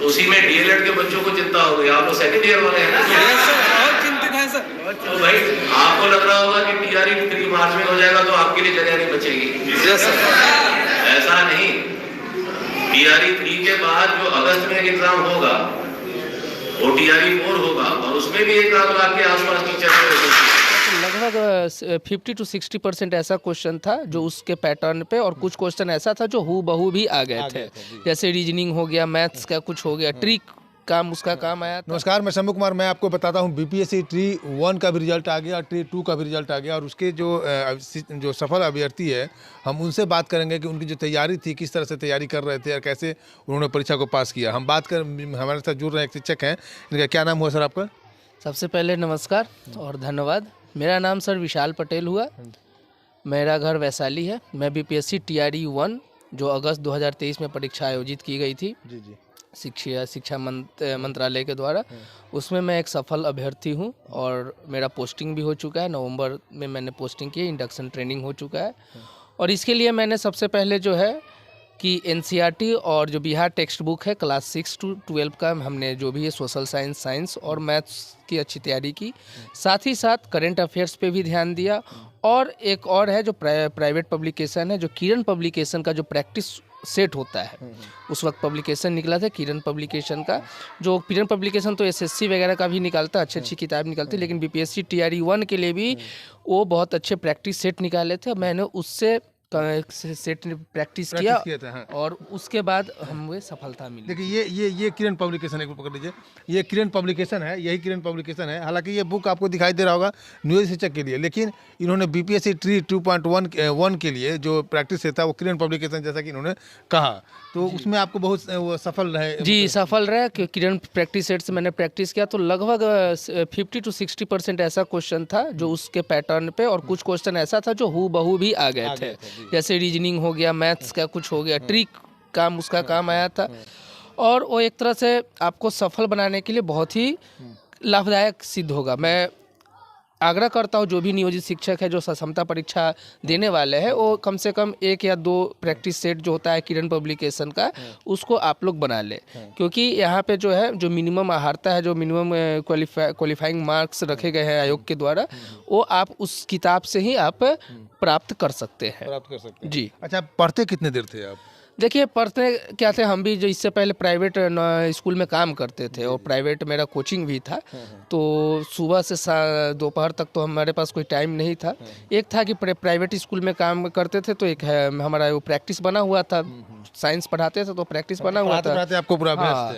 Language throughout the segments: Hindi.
उसी में डीएलएड के बच्चों को चिंता हो गई। आप लोग सेकंड ईयर वाले हैं ना? बहुत चिंतित है सर। तो भाई आपको लग रहा होगा कि टीआरई 3 मार्च में हो जाएगा तो आपके लिए जगह नहीं बचेगी। ऐसा नहीं, टीआरई 3 के बाद जो अगस्त में एग्जाम होगा वो टीआरई 4 होगा और उसमें भी 1 लाख के आसपास टीचर लगभग 50 to 60% ऐसा क्वेश्चन था जो उसके पैटर्न पे, और कुछ क्वेश्चन ऐसा था जो हु बहू भी आ गए थे। जैसे रीजनिंग हो गया, मैथ्स का कुछ हो गया, ट्रिक काम उसका काम आया था। नमस्कार, मैं शंभू कुमार। मैं आपको बताता हूँ बीपीएससी ट्री 1 का भी रिजल्ट आ गया, ट्री 2 का भी रिजल्ट आ गया, और उसके जो सफल अभ्यर्थी है हम उनसे बात करेंगे कि उनकी जो तैयारी थी, किस तरह से तैयारी कर रहे थे और कैसे उन्होंने परीक्षा को पास किया। हम बात कर, हमारे साथ जुड़ रहे हैं एक शिक्षक हैं, इनका क्या नाम हुआ सर आपका? सबसे पहले नमस्कार और धन्यवाद। मेरा नाम सर विशाल पटेल हुआ, मेरा घर वैशाली है। मैं बीपीएससी टीआरई 1 जो अगस्त 2023 में परीक्षा आयोजित की गई थी शिक्षा मंत्रालय के द्वारा, उसमें मैं एक सफल अभ्यर्थी हूं और मेरा पोस्टिंग भी हो चुका है। नवंबर में मैंने पोस्टिंग की, इंडक्शन ट्रेनिंग हो चुका है। और इसके लिए मैंने सबसे पहले जो है कि एनसीईआरटी और जो बिहार टेक्स्ट बुक है क्लास 6 to 12 का, हमने जो भी है सोशल साइंस और मैथ्स की अच्छी तैयारी की। साथ ही साथ करंट अफेयर्स पे भी ध्यान दिया। और एक और है जो प्राइवेट पब्लिकेशन है, जो किरण पब्लिकेशन का जो प्रैक्टिस सेट होता है, उस वक्त पब्लिकेशन निकला था किरण पब्लिकेशन का। जो किरण पब्लिकेशन तो एसएससी वगैरह का भी निकालता, अच्छी किताब निकालती, लेकिन बीपीएससी टीआरई 1 के लिए भी वो बहुत अच्छे प्रैक्टिस सेट निकाले थे। मैंने उससे सेट प्रैक्टिस किया था, हाँ। और उसके बाद हमें सफलता मिली। देखिए ये किरण पब्लिकेशन, एक पकड़ लीजिए, ये किरण पब्लिकेशन है, यही किरण पब्लिकेशन है। हालांकि ये बुक आपको दिखाई दे रहा होगा नियोजित शिक्षक के लिए, लेकिन इन्होंने बीपीएससी ट्री 2.1 के लिए जो प्रैक्टिस था वो किरण पब्लिकेशन, जैसा कि इन्होंने कहा, तो उसमें आपको बहुत सफल रहे। जी सफल रहे। किरण प्रैक्टिस सेट से मैंने प्रैक्टिस किया तो लगभग 50 to 60% ऐसा क्वेश्चन था जो उसके पैटर्न पे, और कुछ क्वेश्चन ऐसा था जो हु बहू भी आ गए थे। जैसे रीजनिंग हो गया, मैथ्स का कुछ हो गया, ट्रिक काम उसका काम आया था। और वो एक तरह से आपको सफल बनाने के लिए बहुत ही लाभदायक सिद्ध होगा। मैं आग्रह करता हूँ जो भी नियोजित शिक्षक है जो क्षमता परीक्षा देने वाले हैं, वो कम से कम 1 या 2 प्रैक्टिस सेट जो होता है किरण पब्लिकेशन का, उसको आप लोग बना ले। क्योंकि यहाँ पे जो है जो मिनिमम अहारता है, जो मिनिमम क्वालिफाइंग मार्क्स रखे गए हैं आयोग के द्वारा, वो आप उस किताब से ही आप प्राप्त कर सकते हैं। जी। अच्छा, पढ़ते कितने देर थे आप? देखिए पढ़ते क्या थे, हम भी जो इससे पहले प्राइवेट स्कूल में काम करते थे और प्राइवेट मेरा कोचिंग भी था, तो सुबह से दोपहर तक तो हमारे पास कोई टाइम नहीं था। एक था कि प्राइवेट स्कूल में काम करते थे, तो एक है हमारा वो प्रैक्टिस बना हुआ था, साइंस पढ़ाते थे तो प्रैक्टिस बना हुआ था। आपको पूरा हाँ।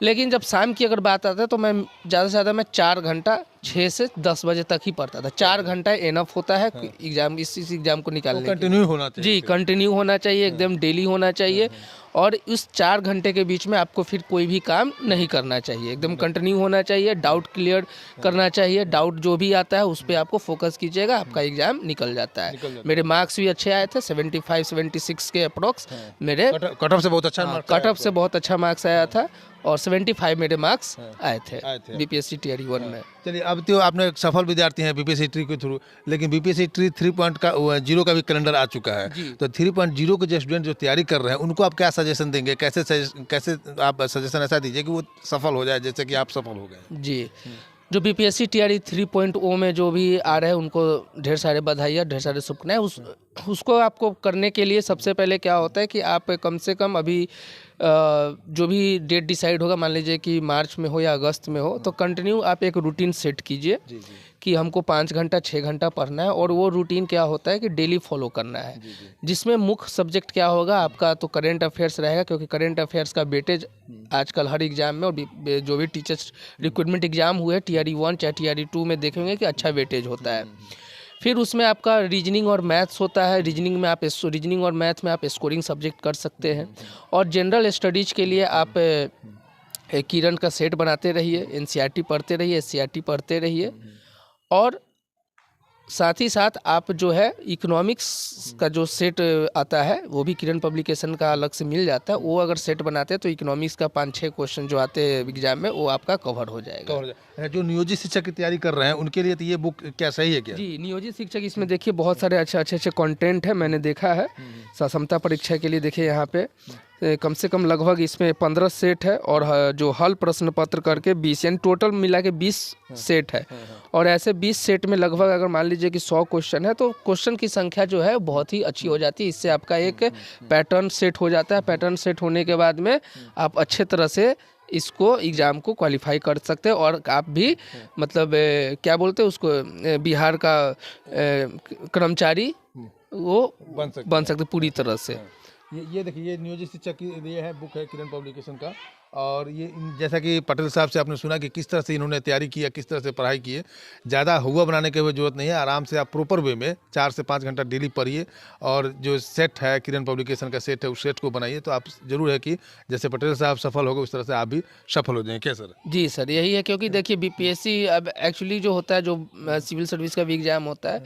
लेकिन जब शाम की अगर बात आता है तो मैं ज़्यादा से ज़्यादा मैं 4 घंटा 6 से 10 बजे तक ही पढ़ता था। 4 घंटा एनफ होता है एग्जाम, इस एग्जाम को निकालने के लिए। कंटिन्यू होना चाहिए। जी कंटिन्यू होना चाहिए, एकदम डेली होना चाहिए। और इस 4 घंटे के बीच में आपको फिर कोई भी काम नहीं करना चाहिए, एकदम कंटिन्यू होना चाहिए। डाउट क्लियर करना चाहिए, डाउट जो भी आता है उस पर आपको फोकस कीजिएगा, आपका एग्जाम निकल जाता है। मेरे मार्क्स भी अच्छे आए थे, 75-76 के अप्रोक्स मेरे कट ऑफ से बहुत अच्छा कट ऑफ से बहुत अच्छा मार्क्स आया था, और 75 मेरे मार्क्स आए थे बीपीएससी टीआरई 1 में। चलिए, अब तो आपने एक सफल विद्यार्थी हैं बीपीएससी ट्री के थ्रू, लेकिन बीपीएससी ट्री 3.0 का भी कैलेंडर आ चुका है, तो 3.0 के जो स्टूडेंट जो तैयारी कर रहे हैं उनको आप क्या सजेशन देंगे? कैसे आप सजेशन ऐसा दीजिए कि वो सफल हो जाए जैसे कि आप सफल हो गए? जी, जो बीपीएससी टीआरई 3.0 में जो भी आ रहे हैं उनको ढेर सारे बधाई, ढेर सारे शुभकामनाएं। उसको आपको करने के लिए सबसे पहले क्या होता है कि आप कम से कम अभी जो भी डेट डिसाइड होगा, मान लीजिए कि मार्च में हो या अगस्त में हो, तो कंटिन्यू आप एक रूटीन सेट कीजिए कि हमको 5 घंटा 6 घंटा पढ़ना है। और वो रूटीन क्या होता है कि डेली फॉलो करना है, जिसमें मुख्य सब्जेक्ट क्या होगा आपका, तो करंट अफेयर्स रहेगा, क्योंकि करंट अफेयर्स का वेटेज आजकल हर एग्जाम में, और जो भी टीचर्स रिक्रूटमेंट एग्जाम हुए टीआरई 1 चाहे टीआरई 2 में देखेंगे कि अच्छा वेटेज होता है। फिर उसमें आपका रीजनिंग और मैथ्स होता है। रीजनिंग और मैथ में आप स्कोरिंग सब्जेक्ट कर सकते हैं। और जनरल स्टडीज के लिए आप किरण का सेट बनाते रहिए, एनसीईआरटी पढ़ते रहिए, एससीईआरटी पढ़ते रहिए। और साथ ही साथ आप जो है इकोनॉमिक्स का जो सेट आता है वो भी किरण पब्लिकेशन का अलग से मिल जाता है। वो अगर सेट बनाते हैं तो इकोनॉमिक्स का 5-6 क्वेश्चन जो आते हैं एग्जाम में वो आपका कवर हो जाएगा। जो नियोजित शिक्षक की तैयारी कर रहे हैं उनके लिए तो ये बुक क्या सही है क्या? जी, नियोजित शिक्षक इसमें देखिए बहुत सारे अच्छे कंटेंट है, मैंने देखा है। क्षमता परीक्षा के लिए देखिए यहाँ पे कम से कम लगभग इसमें 15 सेट है और जो हल प्रश्न पत्र करके 20 यानी टोटल मिला के 20 सेट है। और ऐसे 20 सेट में लगभग अगर मान लीजिए कि 100 क्वेश्चन है तो क्वेश्चन की संख्या जो है बहुत ही अच्छी हो जाती है। इससे आपका एक पैटर्न सेट हो जाता है। पैटर्न सेट होने के बाद में आप अच्छे तरह से इसको एग्ज़ाम को क्वालिफाई कर सकते हैं और आप भी मतलब क्या बोलते हैं उसको बिहार का कर्मचारी वो बन सकते पूरी तरह से। ये देखिए, ये नियोजित शिक्षक की ये है बुक है किरण पब्लिकेशन का। और ये जैसा कि पटेल साहब से आपने सुना कि किस तरह से इन्होंने तैयारी की है, किस तरह से पढ़ाई की है। ज़्यादा हुआ बनाने की जरूरत नहीं है, आराम से आप प्रॉपर वे में 4 से 5 घंटा डेली पढ़िए और जो सेट है किरण पब्लिकेशन का सेट है उस सेट को बनाइए। तो आप जरूर है कि जैसे पटेल साहब सफल हो गए उस तरह से आप भी सफल हो जाएंगे। क्या सर? जी सर, यही है क्योंकि देखिए बीपीएससी अब एक्चुअली जो होता है जो सिविल सर्विस का भी एग्ज़ाम होता है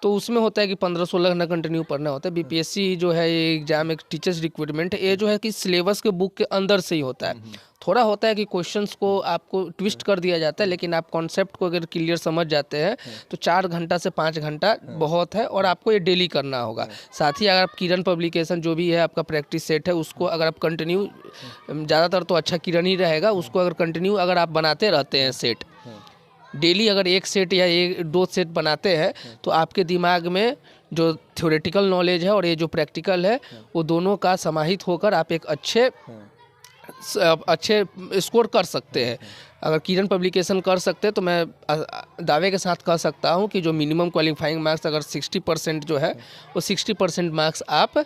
तो उसमें होता है कि 15-16 घंटा कंटिन्यू पढ़ना होता है। बीपीएससी जो है ये एग्ज़ाम एक टीचर्स रिक्रूटमेंट ये जो है कि सिलेबस के बुक के अंदर से ही होता है। थोड़ा होता है कि क्वेश्चंस को आपको ट्विस्ट कर दिया जाता है, लेकिन आप कॉन्सेप्ट को अगर क्लियर समझ जाते हैं तो 4 घंटा से 5 घंटा बहुत है और आपको ये डेली करना होगा। साथ ही अगर आप किरण पब्लिकेशन जो भी है आपका प्रैक्टिस सेट है उसको अगर आप कंटिन्यू, ज़्यादातर तो अच्छा किरण ही रहेगा, उसको अगर कंटिन्यू अगर आप बनाते रहते हैं सेट डेली, अगर एक सेट या 1-2 सेट बनाते हैं तो आपके दिमाग में जो थ्योरेटिकल नॉलेज है और ये जो प्रैक्टिकल है वो दोनों का समाहित होकर आप एक अच्छे स्कोर कर सकते हैं। अगर किरण पब्लिकेशन कर सकते हैं तो मैं दावे के साथ कह सकता हूं कि जो मिनिमम क्वालिफाइंग मार्क्स अगर 60% जो है वो 60% मार्क्स आप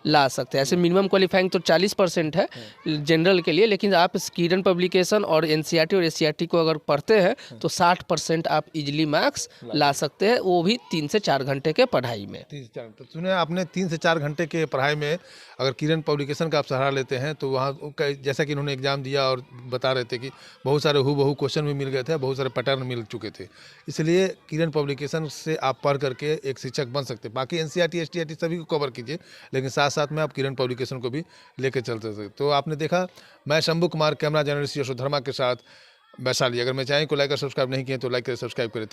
ला सकते हैं। ऐसे मिनिमम क्वालिफाइंग तो 40% है जनरल के लिए, लेकिन आप किरण पब्लिकेशन और एनसीईआरटी और एससीईआरटी को अगर पढ़ते हैं तो 60% आप इजीली मार्क्स ला सकते हैं, वो भी 3 से 4 घंटे के पढ़ाई में। 3 से 4 तो सुने आपने 3 से 4 घंटे के पढ़ाई में अगर किरण पब्लिकेशन का आप सहारा लेते हैं तो वहाँ जैसा कि इन्होंने एग्जाम दिया और बता रहे थे कि बहुत सारे हूबहू क्वेश्चन भी मिल गए थे, बहुत सारे पैटर्न मिल चुके थे। इसलिए किरण पब्लिकेशन से आप पढ़ करके एक शिक्षक बन सकते हैं। बाकी एनसीईआरटी एसटीईआरटी सभी को कवर कीजिए, लेकिन साथ साथ में आप किरण पब्लिकेशन को भी लेकर चलते थे। तो आपने देखा, मैं शंभू कुमार, कैमरा जर्नलिस्ट यशोधर्मा के साथ वैशाली। अगर मैं चैनल को लाइक और सब्सक्राइब नहीं किए तो लाइक करें, सब्सक्राइब करें। थैंक